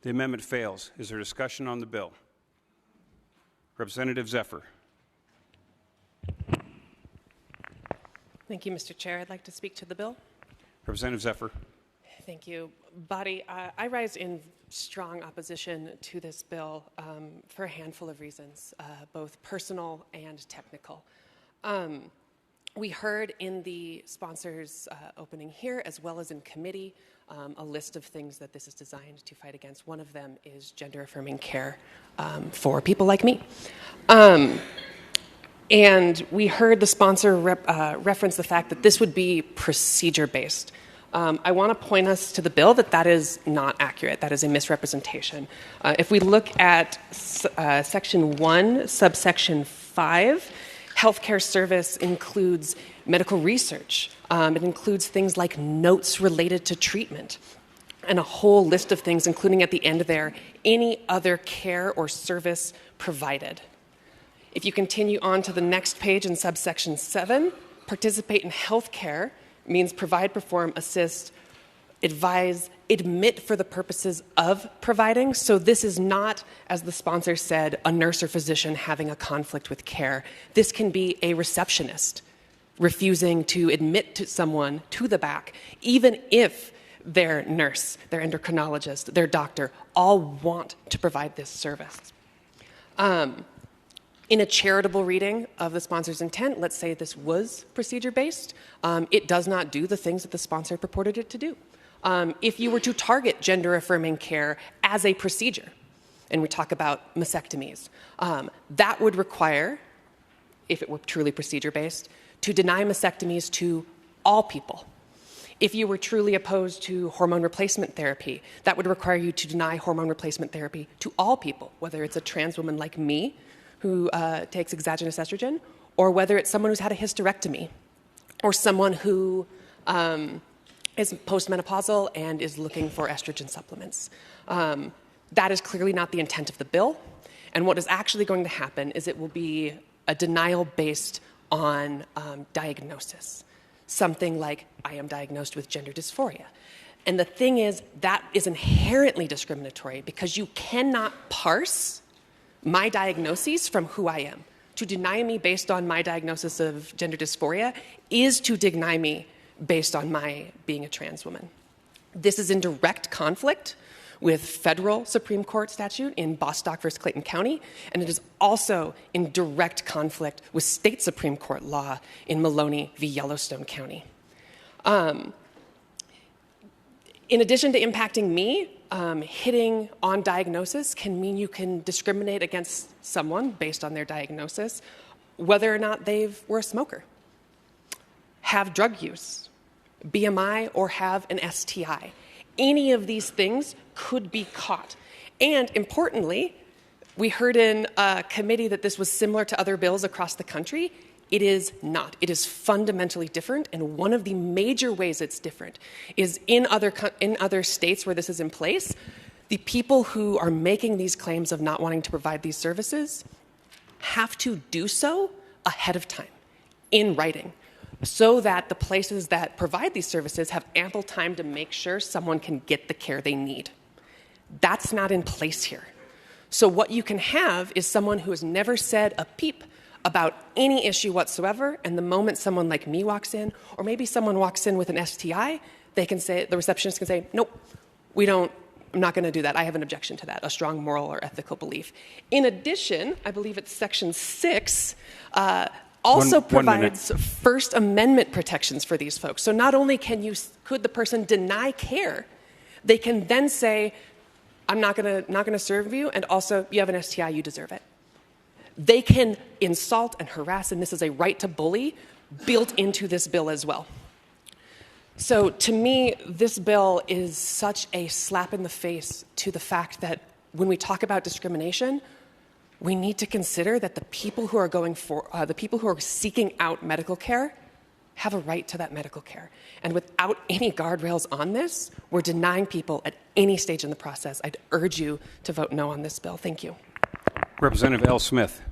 The amendment fails. Is there discussion on the bill? Representative Zephyr. Thank you, Mr. Chair. I'd like to speak to the bill. Representative Zephyr. Thank you. Body, I rise in strong opposition to this bill for a handful of reasons, both personal and technical. We heard in the sponsor's opening here, as well as in committee, a list of things that this is designed to fight against. One of them is gender-affirming care for people like me. And we heard the sponsor reference the fact that this would be procedure-based. I want to point us to the bill that is not accurate. That is a misrepresentation. If we look at Section 1, subsection 5, healthcare service includes medical research. It includes things like notes related to treatment and a whole list of things, including at the end there, any other care or service provided. If you continue on to the next page in subsection 7, participate in healthcare means provide, perform, assist, advise, admit for the purposes of providing. So this is not, as the sponsor said, a nurse or physician having a conflict with care. This can be a receptionist refusing to admit to someone to the back, even if their nurse, their endocrinologist, their doctor all want to provide this service. In a charitable reading of the sponsor's intent, let's say this was procedure-based, it does not do the things that the sponsor purported it to do. If you were to target gender-affirming care as a procedure, and we talk about mastectomies, that would require, if it were truly procedure-based, to deny mastectomies to all people. If you were truly opposed to hormone replacement therapy, that would require you to deny hormone replacement therapy to all people, whether it's a trans woman like me, who takes exogenous estrogen, or whether it's someone who's had a hysterectomy, or someone who is postmenopausal and is looking for estrogen supplements. That is clearly not the intent of the bill, and what is actually going to happen is it will be a denial based on diagnosis. Something like, I am diagnosed with gender dysphoria. And the thing is, that is inherently discriminatory because you cannot parse my diagnoses from who I am. To deny me based on my diagnosis of gender dysphoria is to deny me based on my being a trans woman. This is in direct conflict with federal Supreme Court statute in Bostock versus Clayton County, and it is also in direct conflict with state Supreme Court law in Maloney v. Yellowstone County. In addition to impacting me, hitting on diagnosis can mean you can discriminate against someone based on their diagnosis, whether or not they were a smoker, have drug use, BMI, or have an STI. Any of these things could be caught. And importantly, we heard in a committee that this was similar to other bills across the country. It is not. It is fundamentally different, and one of the major ways it's different is in other states where this is in place, the people who are making these claims of not wanting to provide these services have to do so ahead of time, in writing, so that the places that provide these services have ample time to make sure someone can get the care they need. That's not in place here. So what you can have is someone who has never said a peep about any issue whatsoever, and the moment someone like me walks in, or maybe someone walks in with an STI, they can say, the receptionist can say, nope, I'm not going to do that. I have an objection to that, a strong moral or ethical belief. In addition, I believe it's Section 6 also provides First Amendment protections for these folks. So not only could the person deny care, they can then say, I'm not going to serve you, and also you have an STI, you deserve it. They can insult and harass, and this is a right to bully built into this bill as well. So to me, this bill is such a slap in the face to the fact that when we talk about discrimination, we need to consider that the people who are seeking out medical care have a right to that medical care. And without any guardrails on this, we're denying people at any stage in the process. I'd urge you to vote no on this bill. Thank you. Representative L. Smith.